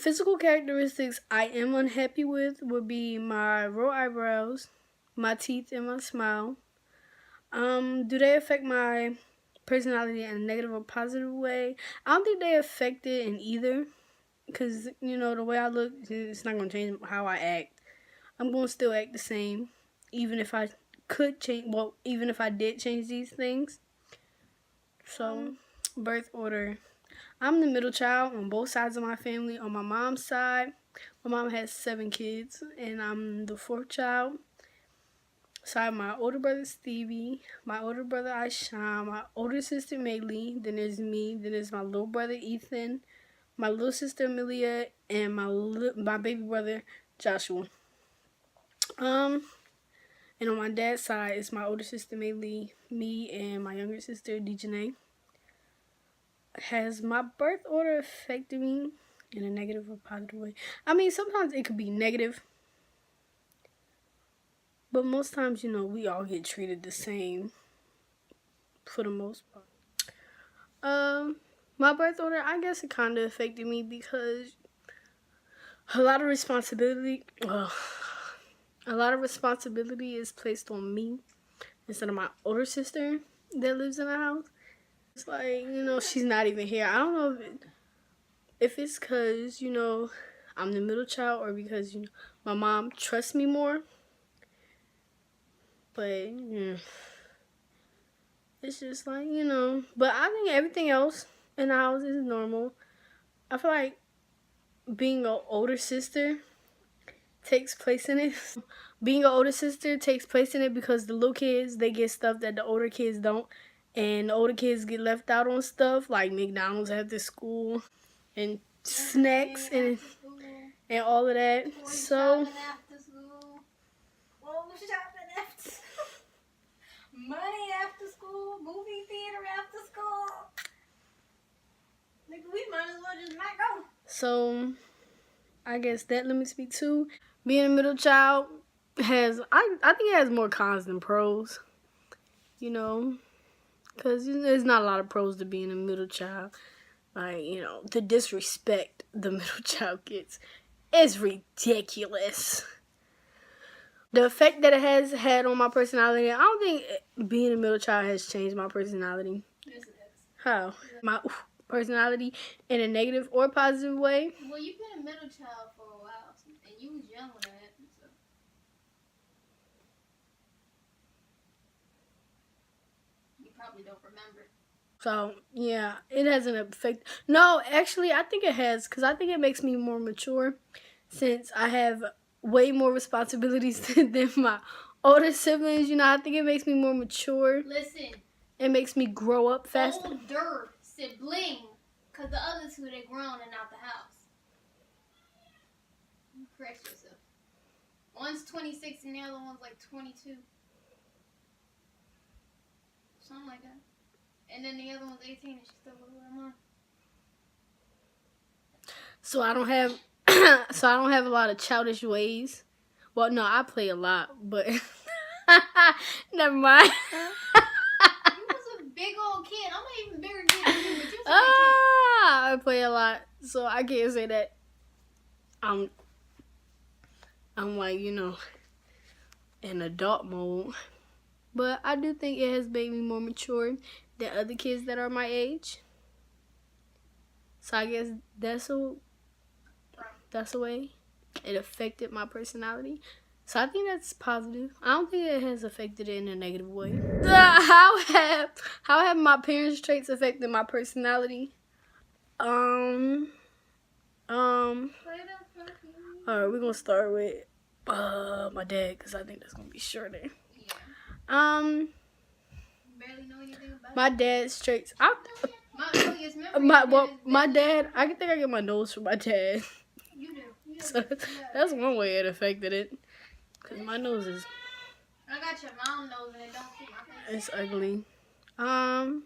physical characteristics I am unhappy with would be my raw eyebrows, my teeth, and my smile. Do they affect my personality in a negative or positive way? I don't think they affect it in either, because, you know, the way I look, it's not going to change how I act. I'm going to still act the same, even if I could change, well, even if I did change these things. So, birth order. I'm the middle child on both sides of my family. On my mom's side, my mom has 7 kids, and I'm the 4th child. So I have my older brother Stevie, my older brother Aishan, my older sister Maylee, then there's me, then there's my little brother Ethan, my little sister Amelia, and my baby brother Joshua. And on my dad's side, it's my older sister Maylee, me, and my younger sister Dejanay. Has my birth order affected me in a negative or positive way? I mean, sometimes it could be negative, but most times, you know, we all get treated the same for the most part. My birth order, I guess it kind of affected me because a lot of responsibility is placed on me instead of my older sister that lives in the house. It's like, you know, she's not even here. I don't know if it's because, you know, I'm the middle child or because, you know, my mom trusts me more. But, yeah, it's just like, you know. But I think everything else in the house is normal. I feel like being an older sister takes place in it. Being an older sister takes place in it because the little kids, they get stuff that the older kids don't. And the older kids get left out on stuff like McDonald's after school and snacks and all of that. So money after school, movie theater after school. Nigga, we might as well just not go. So I guess that limits me too. Being a middle child has, I think it has more cons than pros. You know, because there's not a lot of pros to being a middle child. Like, you know, the disrespect the middle child gets is ridiculous. The effect that it has had on my personality, I don't think being a middle child has changed my personality. Yes, it has. How? My personality in a negative or positive way? Well, you've been a middle child for a while, and you was young when that happened, so. You probably don't remember. So, yeah, it hasn't affected. No, actually, I think it has, because I think it makes me more mature since I have way more responsibilities than my older siblings. You know, I think it makes me more mature. Listen. It makes me grow up faster. Older sibling, because the other two, they grown and out the house. You correct yourself. One's 26 and the other one's like 22. Something like that. And then the other one's 18 and she's still a little mine. So I don't have a lot of childish ways. Well, no, I play a lot, but never mind. You was a big old kid. I'm not even bigger than you, but you was a big kid. I play a lot, so I can't say that I'm like, you know, in adult mode. But I do think it has made me more mature than other kids that are my age. So I guess that's a way it affected my personality. So I think that's positive. I don't think it has affected it in a negative way. How have my parents' traits affected my personality? Alright, we're gonna start with my dad, because I think that's gonna be shorter. Barely know anything about my dad's traits. My dad, I think I get my nose from my dad. You do. So that's one way it affected it. Because my nose is... I got your mom nose and it don't fit my face. It's ugly. I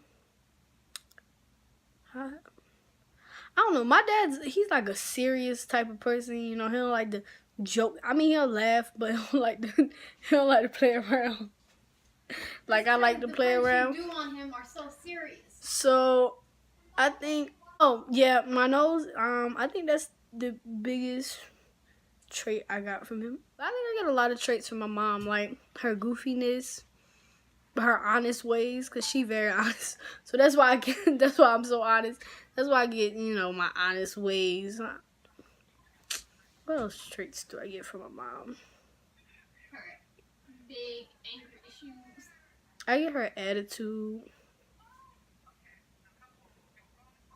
don't know. My he's like a serious type of person. You know, he don't like to joke. I mean, he'll laugh, but he don't like to play around. Like I like to play around. The things you do on him are so serious. So I think, oh yeah, my nose. I think that's the biggest trait I got from him. I think I get a lot of traits from my mom, like her goofiness, her honest ways, cause she very honest. So that's why I get. That's why I'm so honest. That's why I get, my honest ways. What else traits do I get from my mom? Her big anger issues. I get her attitude.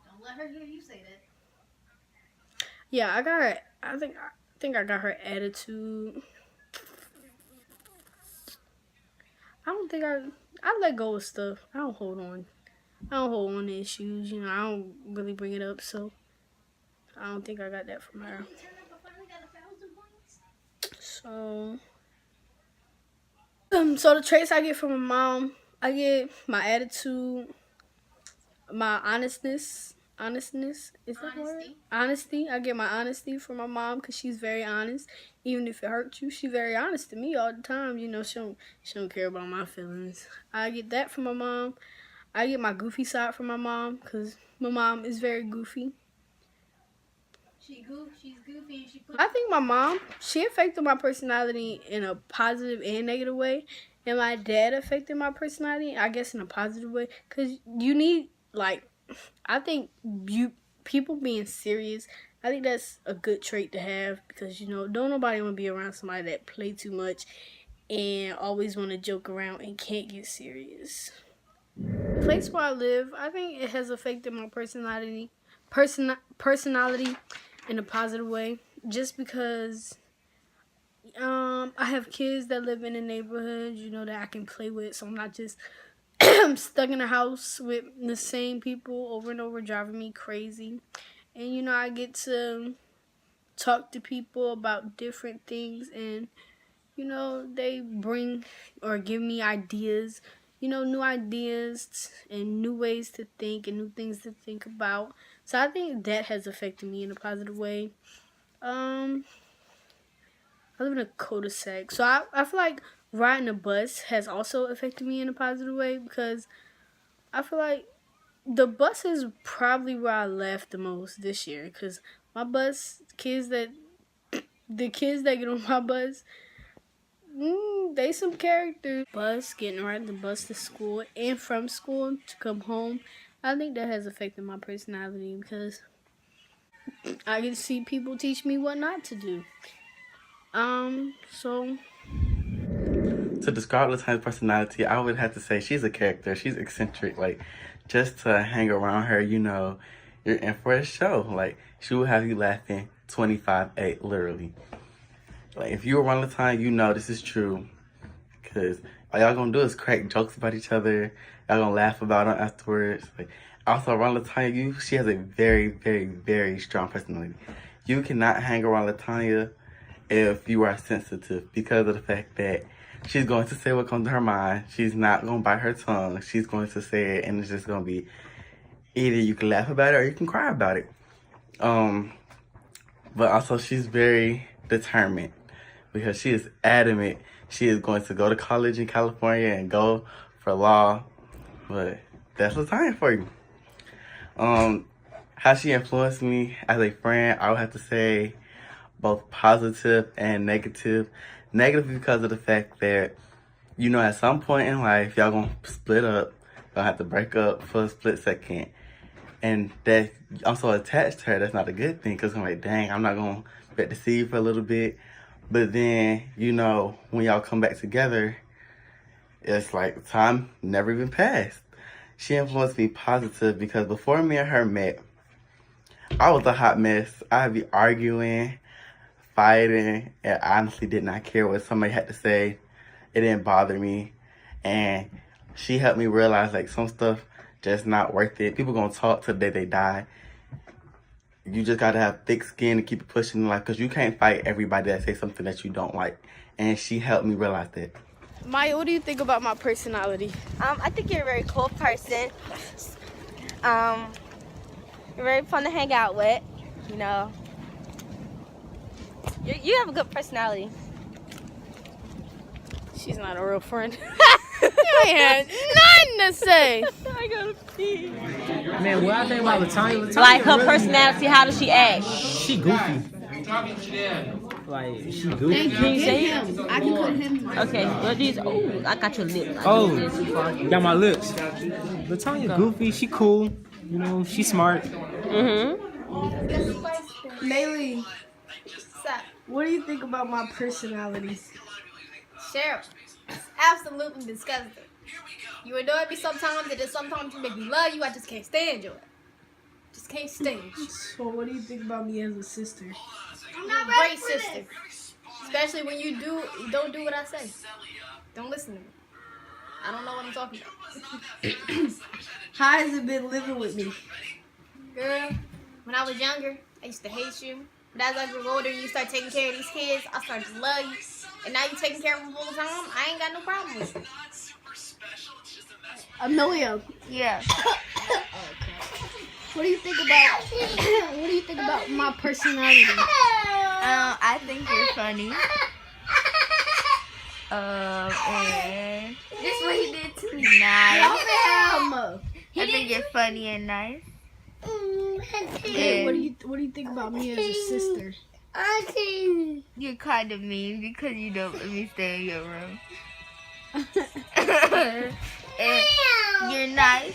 Don't let her hear you say that. Yeah, I got her. I think I got her attitude. I don't think I let go of stuff. I don't hold on. I don't hold on to issues. I don't really bring it up, so I don't think I got that from her. So the traits I get from my mom, I get my attitude, my honestness. Honestness, is that word? Honesty. I get my honesty from my mom because she's very honest. Even if it hurts you, she's very honest to me all the time. She don't care about my feelings. I get that from my mom. I get my goofy side from my mom because my mom is very goofy. She's goofy, and I think my mom, she affected my personality in a positive and negative way. And my dad affected my personality, I guess, in a positive way. Because you need, I think people being serious, I think that's a good trait to have. Because, don't nobody want to be around somebody that play too much and always want to joke around and can't get serious. The place where I live, I think it has affected my personality in a positive way, just because I have kids that live in the neighborhood, that I can play with, so I'm not just stuck in a house with the same people over and over, driving me crazy. And I get to talk to people about different things, and they bring or give me ideas, new ideas and new ways to think and new things to think about. So I think that has affected me in a positive way. I live in a cul-de-sac, so I feel like riding a bus has also affected me in a positive way, because I feel like the bus is probably where I laughed the most this year, because my bus, the kids that get on my bus, they some characters. Riding the bus to school and from school to come home, I think that has affected my personality, because I get to see people teach me what not to do. So to describe Latanya's personality, I would have to say she's a character. She's eccentric. Just to hang around her, you're in for a show. She will have you laughing 25/8, literally. If you around Latanya, this is true. Because all y'all gonna do is crack jokes about each other. Y'all gonna laugh about them afterwards. Also, around Latanya, she has a very, very, very strong personality. You cannot hang around Latanya if you are sensitive, because of the fact that she's going to say what comes to her mind. She's not going to bite her tongue. She's going to say it, and it's just going to be either you can laugh about it or you can cry about it. But also she's very determined, because she is adamant she is going to go to college in California and go for law. But that's Latanya for you. How she influenced me as a friend, I would have to say both positive and negative. Negative because of the fact that, at some point in life, y'all gonna split up. Y'all have to break up for a split second. And that I'm so attached to her, that's not a good thing. Because I'm like, dang, I'm not gonna get to see you for a little bit. But then, when y'all come back together, it's like time never even passed. She influenced me positive because before me and her met, I was a hot mess. I'd be arguing, fighting, and I honestly did not care what somebody had to say. It didn't bother me. And she helped me realize some stuff just not worth it. People gonna talk till the day they die. You just gotta have thick skin to keep it pushing in life, because you can't fight everybody that say something that you don't like. And she helped me realize that. Maya, what do you think about my personality? I think you're a very cool person. You're very fun to hang out with. You have a good personality. She's not a real friend. I ain't had nothing to say. I gotta pee. Man, what I think about Latanya, Like her personality, how does she act? she goofy. Like, she goofy. Can you say it? I can put him. Okay, what these? Oh, I got your lip. Oh, you got my lips. Latanya goofy, she cool. You know, she smart. Maylee, what do you think about my personality? Cheryl, it's absolutely disgusting. You annoy me sometimes, and then sometimes you make me love you. I just can't stand you. Just can't stand you. So what do you think about me as a sister? I'm not great sister. Especially when you don't do what I say. Don't listen to me. I don't know what I'm talking about. How has it been living with me? Girl, when I was younger, I used to hate you. But as I grew older and you start taking care of these kids, I started to love you. And now you taking care of them full time, I ain't got no problem with you. Amelia, Yeah. what do you think about my personality? I think you're funny. And this what he did to me. Nice. I think you're funny and nice. Hey, what do you think about me as a sister? You're kind of mean because you don't let me stay in your room. And you're nice.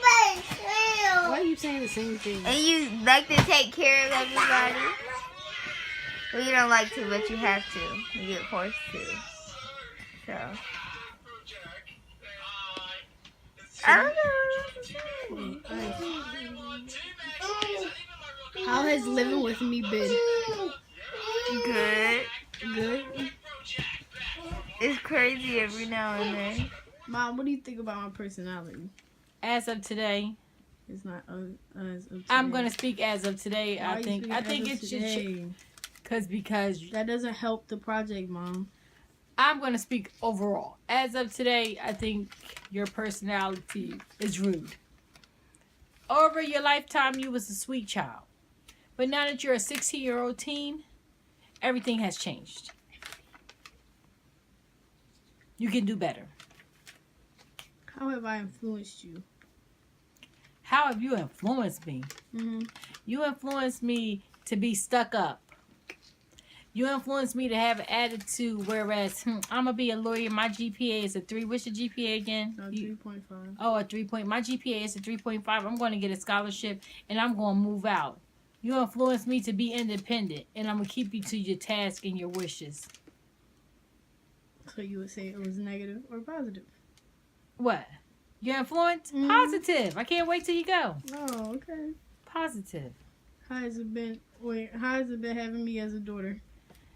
Why are you saying the same thing? And you like to take care of everybody. Well, you don't like to, but you have to. You get forced to. So. I don't know. How has living with me been? Good. Good. It's crazy every now and then. Mom, what do you think about my personality? As of today, It's not as of today. I'm gonna speak as of today. Why are you speaking I as think of it's just today? because That doesn't help the project, Mom. I'm gonna speak overall. As of today, I think your personality is rude. Over your lifetime, you was a sweet child, but now that you're a 16-year-old teen, everything has changed. You can do better. How have I influenced you? How have you influenced me? Mm-hmm. You influenced me to be stuck up. You influenced me to have an attitude, whereas I'm going to be a lawyer. My GPA is a 3. What's your GPA again? 3.5. Oh, a 3 point. My GPA is a 3.5. I'm going to get a scholarship, and I'm going to move out. You influenced me to be independent, and I'm going to keep you to your task and your wishes. So you would say it was negative or positive? What? Your influence? Mhm. Positive. I can't wait till you go. Oh, okay. Positive. How has it been? How has it been having me as a daughter?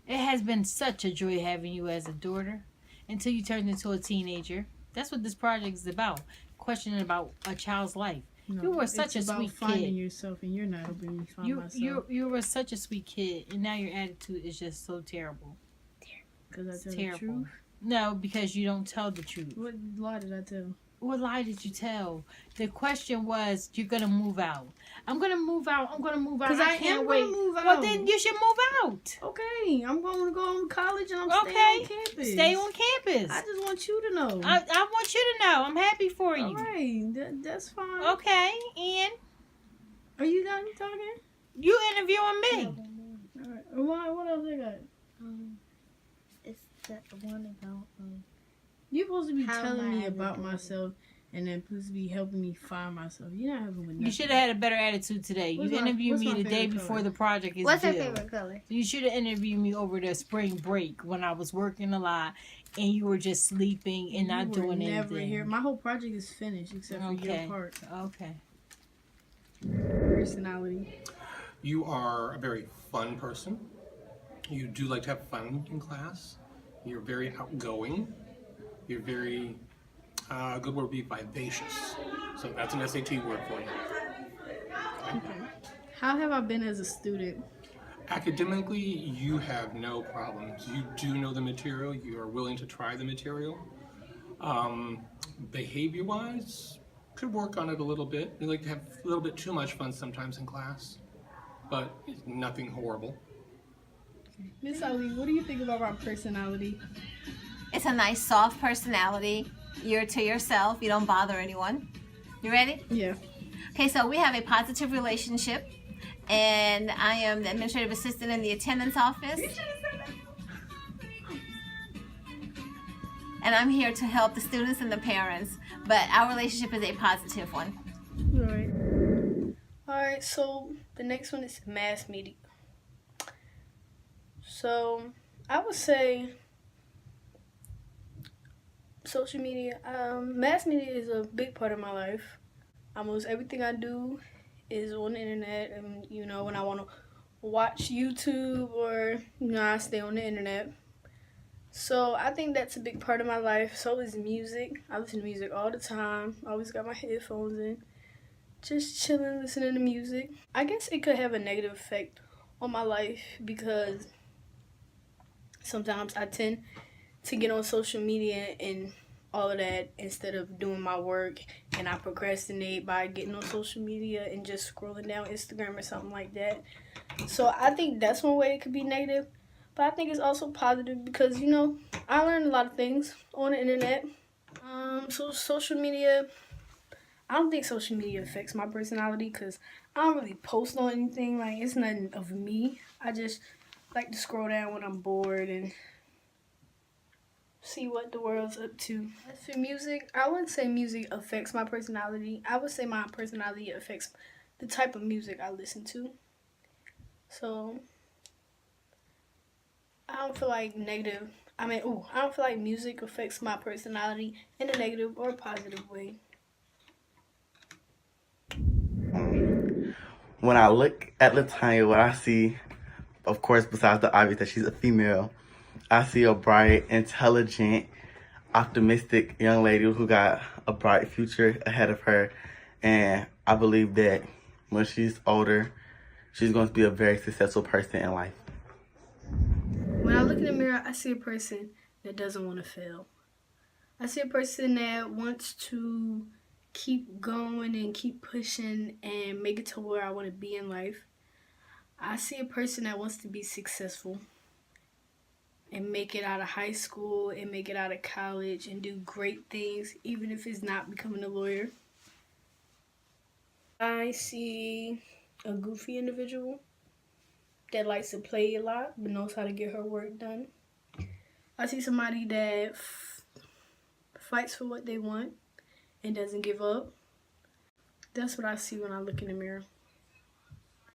It has been such a joy having you as a daughter until you turned into a teenager. That's what this project is about. Questioning about a child's life. No, You were such a it's about sweet finding kid. yourself, and you're not helping me find myself. You were such a sweet kid, and now your attitude is just so terrible. Because I It's tell terrible. the truth. No, because you don't tell the truth. What lie did I tell? What lie did you tell? The question was, you're gonna move out. I'm gonna move out. I'm gonna move out. Because I can't am wait. going to move out. Well, then you should move out. Okay, I'm going to go on college and I'm Okay. staying on campus. Stay on campus. I just want you to know. I want you to know. I'm happy for you. All right, that's fine. Okay, and Are you done talking? you interviewing me. All right. What else I got? It's that one about You're supposed to be How telling am I me ever about doing it? myself and then supposed to be helping me find myself. You're not helping with nothing. You should have had a better attitude today. What's You my- interviewed what's me my the day favorite before color? the project is What's your due. favorite color? You should have interviewed me over the spring break when I was working a lot and you were just sleeping and not You were doing never anything. here. My whole project is finished except for your Okay. part. Okay. Personality. You are a very fun person. You do like to have fun in class. You're very outgoing. You're very, a good word would be vivacious. So that's an SAT word for you. How have I been as a student? Academically, you have no problems. You do know the material. You are willing to try the material. Behavior-wise, could work on it a little bit. You like to have a little bit too much fun sometimes in class, but it's nothing horrible. Miss Ali, what do you think about my personality? It's a nice, soft personality. You're to yourself. You don't bother anyone. You ready? Yeah. Okay, so we have a positive relationship, and I am the administrative assistant in the attendance office. And I'm here to help the students and the parents, but our relationship is a positive one. Alright, so the next one is mass media. So I would say social media, mass media is a big part of my life. Almost everything I do is on the internet, and you know, when I want to watch YouTube or I stay on the internet. So I think that's a big part of my life. So is music. I listen to music all the time. I always got my headphones in, just chilling, listening to music. I guess it could have a negative effect on my life because sometimes I tend to get on social media and all of that instead of doing my work, and I procrastinate by getting on social media and just scrolling down Instagram or something like that. So I think that's one way it could be negative, but I think it's also positive because I learned a lot of things on the internet. So social media, I don't think social media affects my personality because I don't really post on anything. Like, it's nothing of me. I just like to scroll down when I'm bored and see what the world's up to. As for music, I wouldn't say music affects my personality. I would say my personality affects the type of music I listen to. So I don't feel like I don't feel like music affects my personality in a negative or positive way. When I look at Latanya, what I see, of course, besides the obvious that she's a female, I see a bright, intelligent, optimistic young lady who got a bright future ahead of her. And I believe that when she's older, she's going to be a very successful person in life. When I look in the mirror, I see a person that doesn't want to fail. I see a person that wants to keep going and keep pushing and make it to where I want to be in life. I see a person that wants to be successful and make it out of high school and make it out of college and do great things, even if it's not becoming a lawyer. I see a goofy individual that likes to play a lot but knows how to get her work done. I see somebody that fights for what they want and doesn't give up. That's what I see when I look in the mirror.